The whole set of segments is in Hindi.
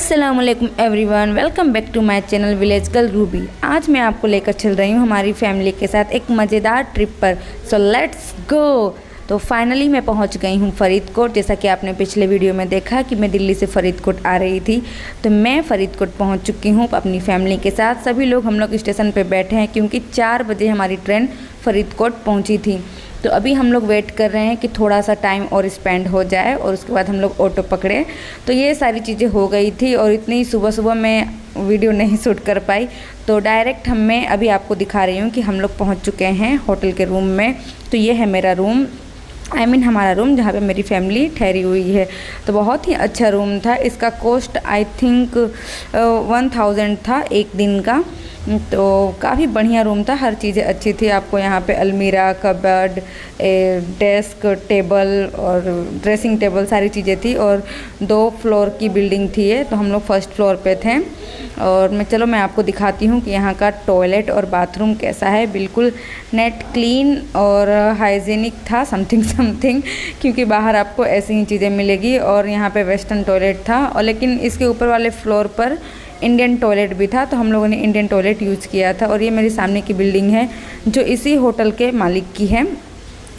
अस्सलामुअलैकुम everyone, welcome back to my channel village girl Ruby. आज मैं आपको लेकर चल रही हूँ हमारी फैमिली के साथ एक मज़ेदार ट्रिप पर। So let's go. तो फाइनली मैं पहुँच गई हूँ फरीदकोट। जैसा कि आपने पिछले वीडियो में देखा कि मैं दिल्ली से फरीदकोट आ रही थी, तो मैं फरीदकोट पहुँच चुकी हूँ अपनी फैमिली के साथ। सभी लोग हम लोग स्टेशन पर बैठे हैं क्योंकि 4 बजे हमारी ट्रेन फरीदकोट पहुँची थी। तो अभी हम लोग वेट कर रहे हैं कि थोड़ा सा टाइम और स्पेंड हो जाए और उसके बाद हम लोग ऑटो पकड़े। तो ये सारी चीज़ें हो गई थी और इतनी सुबह सुबह मैं वीडियो नहीं शूट कर पाई। तो डायरेक्ट मैं अभी आपको दिखा रही हूँ कि हम लोग पहुँच चुके हैं होटल के रूम में। तो ये है मेरा रूम, हमारा रूम जहाँ पे मेरी फैमिली ठहरी हुई है। तो बहुत ही अच्छा रूम था। इसका कॉस्ट आई थिंक 1000 था एक दिन का। तो काफ़ी बढ़िया रूम था, हर चीज़ें अच्छी थी। आपको यहाँ पे अलमीरा, कबर्ड, डेस्क, टेबल और ड्रेसिंग टेबल सारी चीज़ें थी। और 2 फ्लोर की बिल्डिंग थी ये। तो हम लोग फर्स्ट फ्लोर पे थे। और मैं आपको दिखाती हूँ कि यहाँ का टॉयलेट और बाथरूम कैसा है। बिल्कुल नेट, क्लीन और हाइजीनिक था, समथिंग क्योंकि बाहर आपको ऐसी ही चीज़ें मिलेगी। और यहाँ पे वेस्टर्न टॉयलेट था, और लेकिन इसके ऊपर वाले फ्लोर पर इंडियन टॉयलेट भी था। तो हम लोगों ने इंडियन टॉयलेट यूज़ किया था। और ये मेरे सामने की बिल्डिंग है जो इसी होटल के मालिक की है।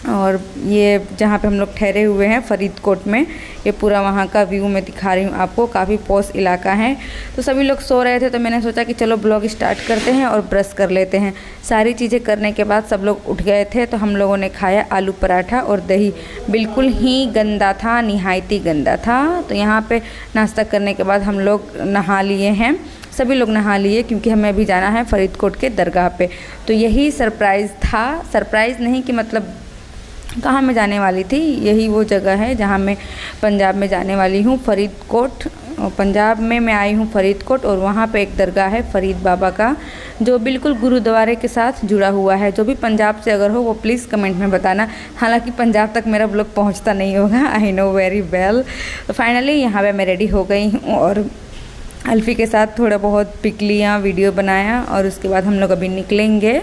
और ये जहाँ पे हम लोग ठहरे हुए हैं फरीदकोट में, ये पूरा वहाँ का व्यू मैं दिखा रही हूँ आपको। काफ़ी पॉश इलाका है। तो सभी लोग सो रहे थे, तो मैंने सोचा कि चलो ब्लॉग स्टार्ट करते हैं और ब्रश कर लेते हैं। सारी चीज़ें करने के बाद सब लोग उठ गए थे। तो हम लोगों ने खाया आलू पराठा और दही। बिल्कुल ही गंदा था, निहायती गंदा था। तो यहाँ पे नाश्ता करने के बाद हम लोग नहा लिए हैं, सभी लोग नहा लिए, क्योंकि हमें अभी जाना है फरीदकोट के दरगाह पे। तो यही सरप्राइज़ था। सरप्राइज़ नहीं कि मतलब कहाँ मैं जाने वाली थी, यही वो जगह है जहाँ मैं पंजाब में जाने वाली हूँ, फरीदकोट। पंजाब में मैं आई हूँ फरीदकोट, और वहाँ पे एक दरगाह है फरीद बाबा का, जो बिल्कुल गुरुद्वारे के साथ जुड़ा हुआ है। जो भी पंजाब से अगर हो वो प्लीज़ कमेंट में बताना। हालांकि पंजाब तक मेरा ब्लॉग पहुँचता नहीं होगा, आई नो वेरी वेल। तो फाइनली यहाँ पर मैं रेडी हो गई हूँ और अल्फ़ी के साथ थोड़ा बहुत पिक लिया, वीडियो बनाया। और उसके बाद हम लोग अभी निकलेंगे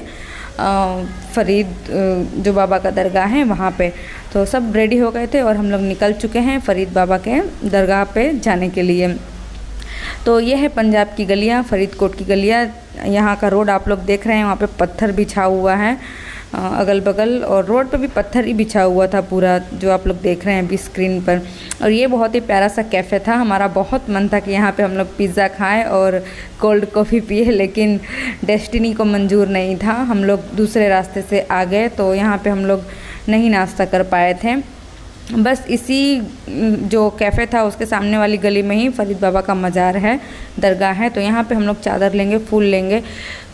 फरीद जो बाबा का दरगाह है वहाँ पे। तो सब रेडी हो गए थे और हम लोग निकल चुके हैं फरीद बाबा के दरगाह पे जाने के लिए। तो ये है पंजाब की गलियाँ, फरीदकोट की गलियाँ। यहाँ का रोड आप लोग देख रहे हैं, वहाँ पे पत्थर बिछा हुआ है अगल बगल, और रोड पे भी पत्थर ही बिछा हुआ था पूरा, जो आप लोग देख रहे हैं अभी स्क्रीन पर। और ये बहुत ही प्यारा सा कैफ़े था। हमारा बहुत मन था कि यहाँ पे हम लोग पिज़्ज़ा खाएं और कोल्ड कॉफ़ी पिए, लेकिन डेस्टिनी को मंजूर नहीं था। हम लोग दूसरे रास्ते से आ गए, तो यहाँ पे हम लोग नहीं नाश्ता कर पाए थे। बस इसी जो कैफ़े था उसके सामने वाली गली में ही फरीद बाबा का मज़ार है, दरगाह है। तो यहाँ पे हम लोग चादर लेंगे, फूल लेंगे।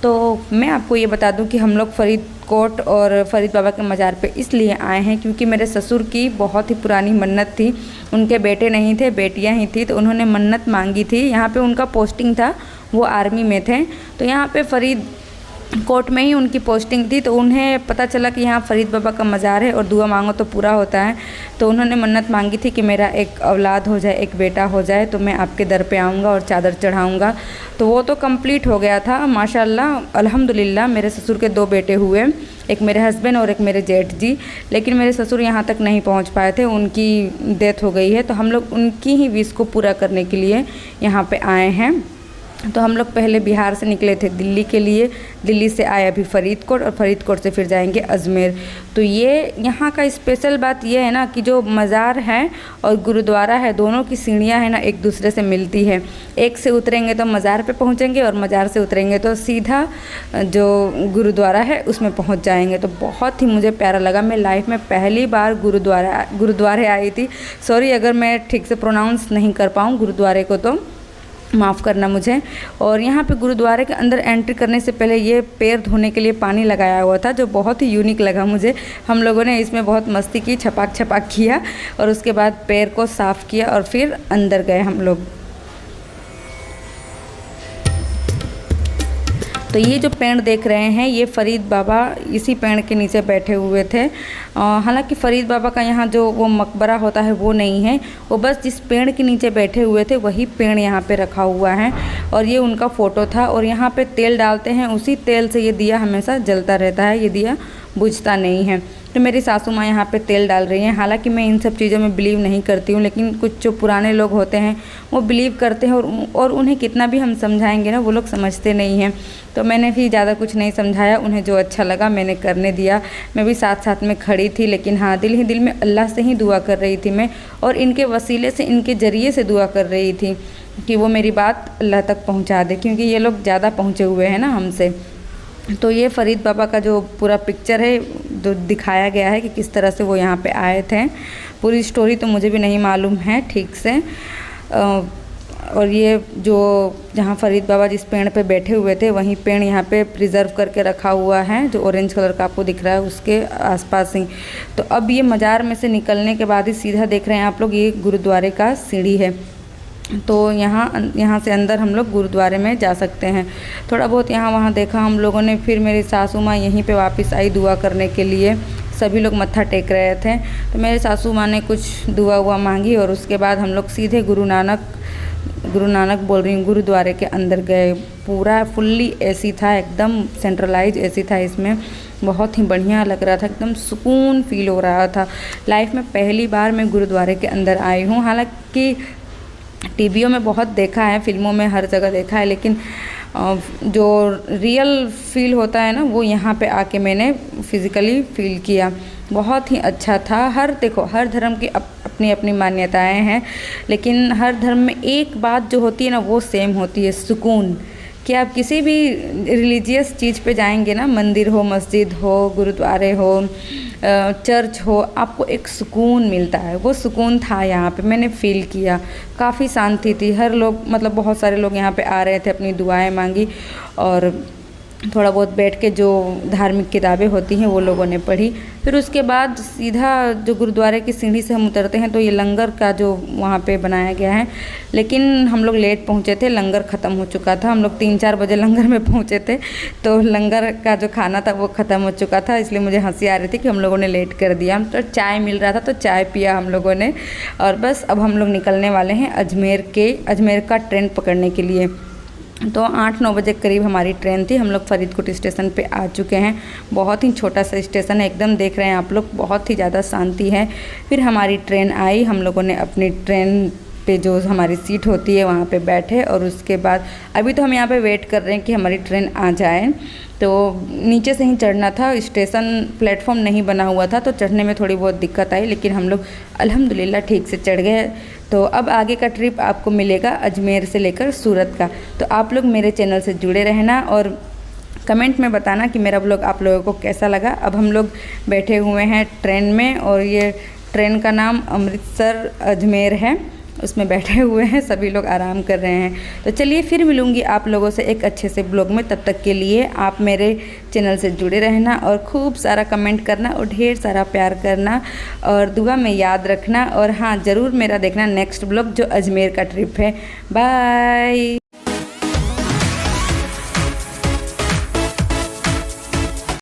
तो मैं आपको ये बता दूं कि हम लोग फरीदकोट और फरीद बाबा के मज़ार पे इसलिए आए हैं क्योंकि मेरे ससुर की बहुत ही पुरानी मन्नत थी। उनके बेटे नहीं थे, बेटियां ही थी। तो उन्होंने मन्नत मांगी थी। यहाँ पे उनका पोस्टिंग था, वो आर्मी में थे। तो यहाँ पे फरीदकोट में ही उनकी पोस्टिंग थी। तो उन्हें पता चला कि यहाँ फरीद बाबा का मज़ार है और दुआ मांगो तो पूरा होता है। तो उन्होंने मन्नत मांगी थी कि मेरा एक औलाद हो जाए, एक बेटा हो जाए, तो मैं आपके दर पे आऊँगा और चादर चढ़ाऊँगा। तो वो तो कंप्लीट हो गया था माशाल्लाह, अल्हम्दुलिल्लाह। मेरे ससुर के 2 बेटे हुए, एक मेरे हस्बैंड और एक मेरे जेठ जी। लेकिन मेरे ससुर यहाँ तक नहीं पहुँच पाए थे, उनकी डेथ हो गई है। तो हम लोग उनकी ही विश को पूरा करने के लिए यहाँ पे आए हैं। तो हम लोग पहले बिहार से निकले थे दिल्ली के लिए, दिल्ली से आए अभी फरीदकोट, और फरीदकोट से फिर जाएंगे अजमेर। तो ये यहाँ का स्पेशल बात ये है ना कि जो मज़ार है और गुरुद्वारा है, दोनों की सीढ़ियाँ हैं ना एक दूसरे से मिलती है। एक से उतरेंगे तो मज़ार पे पहुँचेंगे, और मज़ार से उतरेंगे तो सीधा जो गुरुद्वारा है उसमें पहुँच जाएंगे। तो बहुत ही मुझे प्यारा लगा। मैं लाइफ में पहली बार गुरुद्वारे आई थी। सॉरी अगर मैं ठीक से प्रोनाउंस नहीं कर पाऊँ गुरुद्वारे को, तो माफ़ करना मुझे। और यहाँ पे गुरुद्वारे के अंदर एंट्री करने से पहले ये पैर धोने के लिए पानी लगाया हुआ था, जो बहुत ही यूनिक लगा मुझे। हम लोगों ने इसमें बहुत मस्ती की, छपाक किया, और उसके बाद पैर को साफ़ किया और फिर अंदर गए हम लोग। तो ये जो पेड़ देख रहे हैं, ये फरीद बाबा इसी पेड़ के नीचे बैठे हुए थे। हालांकि फरीद बाबा का यहाँ जो वो मकबरा होता है वो नहीं है, वो बस जिस पेड़ के नीचे बैठे हुए थे वही पेड़ यहाँ पे रखा हुआ है, और ये उनका फ़ोटो था। और यहाँ पे तेल डालते हैं, उसी तेल से ये दिया हमेशा जलता रहता है, ये दिया बुझता नहीं है। तो मेरी सासू माँ यहाँ पे तेल डाल रही हैं। हालांकि मैं इन सब चीज़ों में बिलीव नहीं करती हूँ, लेकिन कुछ जो पुराने लोग होते हैं वो बिलीव करते हैं, और उन्हें कितना भी हम समझाएंगे ना, वो लोग समझते नहीं हैं। तो मैंने भी ज़्यादा कुछ नहीं समझाया, उन्हें जो अच्छा लगा मैंने करने दिया। मैं भी साथ साथ में खड़ी थी, लेकिन हाँ, दिल ही दिल में अल्लाह से ही दुआ कर रही थी मैं, और इनके वसीले से, इनके ज़रिए से दुआ कर रही थी कि वो मेरी बात अल्लाह तक पहुँचा दे, क्योंकि ये लोग ज़्यादा पहुँचे हुए हैं ना हमसे। तो ये फ़रीद बाबा का जो पूरा पिक्चर है, जो दिखाया गया है कि किस तरह से वो यहाँ पे आए थे। पूरी स्टोरी तो मुझे भी नहीं मालूम है ठीक से। और ये जो जहाँ फ़रीद बाबा जिस पेड़ पे बैठे हुए थे, वहीं पेड़ यहाँ पे प्रिजर्व करके रखा हुआ है, जो ऑरेंज कलर का आपको दिख रहा है उसके आसपास ही। तो अब ये मज़ार में से निकलने के बाद ही सीधा देख रहे हैं आप लोग, ये गुरुद्वारे का सीढ़ी है। तो यहाँ से अंदर हम लोग गुरुद्वारे में जा सकते हैं। थोड़ा बहुत यहाँ वहाँ देखा हम लोगों ने, फिर मेरी सासू माँ यहीं पे वापस आई दुआ करने के लिए। सभी लोग मत्था टेक रहे थे, तो मेरे सासू माँ ने कुछ दुआ हुआ मांगी, और उसके बाद हम लोग सीधे गुरु नानक बोल रही हूँ, गुरुद्वारे के अंदर गए। पूरा फुल्ली एसी था, एकदम सेंट्रलाइज एसी था इसमें, बहुत ही बढ़िया लग रहा था, एकदम सुकून फील हो रहा था। लाइफ में पहली बार मैं गुरुद्वारे के अंदर आई हूँ। हालांकि टीवियों में बहुत देखा है, फिल्मों में हर जगह देखा है, लेकिन जो रियल फील होता है ना, वो यहाँ पे आके मैंने फिज़िकली फील किया। बहुत ही अच्छा था। देखो, हर धर्म की अपनी अपनी मान्यताएं हैं, लेकिन हर धर्म में एक बात जो होती है ना, वो सेम होती है, सुकून। कि आप किसी भी रिलीजियस चीज़ पे जाएंगे ना, मंदिर हो, मस्जिद हो, गुरुद्वारे हो, चर्च हो, आपको एक सुकून मिलता है। वो सुकून था यहाँ पे, मैंने फ़ील किया। काफ़ी शांति थी। हर लोग, मतलब बहुत सारे लोग यहाँ पे आ रहे थे, अपनी दुआएं मांगी, और थोड़ा बहुत बैठ के जो धार्मिक किताबें होती हैं वो लोगों ने पढ़ी। फिर उसके बाद सीधा जो गुरुद्वारे की सीढ़ी से हम उतरते हैं, तो ये लंगर का जो वहाँ पे बनाया गया है, लेकिन हम लोग लेट पहुँचे थे, लंगर ख़त्म हो चुका था। हम लोग 3-4 बजे लंगर में पहुँचे थे, तो लंगर का जो खाना था वो ख़त्म हो चुका था, इसलिए मुझे हंसी आ रही थी कि हम लोगों ने लेट कर दिया। तो चाय मिल रहा था, तो चाय पिया हम लोगों ने, और बस अब हम लोग निकलने वाले हैं अजमेर का ट्रेन पकड़ने के लिए। तो 8-9 बजे करीब हमारी ट्रेन थी। हम लोग फरीदकोट स्टेशन पे आ चुके हैं। बहुत ही छोटा सा स्टेशन है, एकदम देख रहे हैं आप लोग, बहुत ही ज़्यादा शांति है। फिर हमारी ट्रेन आई, हम लोगों ने अपनी ट्रेन पे जो हमारी सीट होती है वहाँ पे बैठे, और उसके बाद अभी तो हम यहाँ पे वेट कर रहे हैं कि हमारी ट्रेन आ जाए। तो नीचे से ही चढ़ना था, स्टेशन प्लेटफॉर्म नहीं बना हुआ था, तो चढ़ने में थोड़ी बहुत दिक्कत आई, लेकिन हम लोग अल्हम्दुलिल्लाह ठीक से चढ़ गए। तो अब आगे का ट्रिप आपको मिलेगा अजमेर से लेकर सूरत का। तो आप लोग मेरे चैनल से जुड़े रहना, और कमेंट में बताना कि मेरा ब्लॉग आप लोगों को कैसा लगा। अब हम लोग बैठे हुए हैं ट्रेन में, और ये ट्रेन का नाम अमृतसर अजमेर है, उसमें बैठे हुए हैं, सभी लोग आराम कर रहे हैं। तो चलिए, फिर मिलूँगी आप लोगों से एक अच्छे से ब्लॉग में। तब तक के लिए आप मेरे चैनल से जुड़े रहना, और खूब सारा कमेंट करना, और ढेर सारा प्यार करना, और दुआ में याद रखना। और हाँ, ज़रूर मेरा देखना नेक्स्ट ब्लॉग जो अजमेर का ट्रिप है। बाय।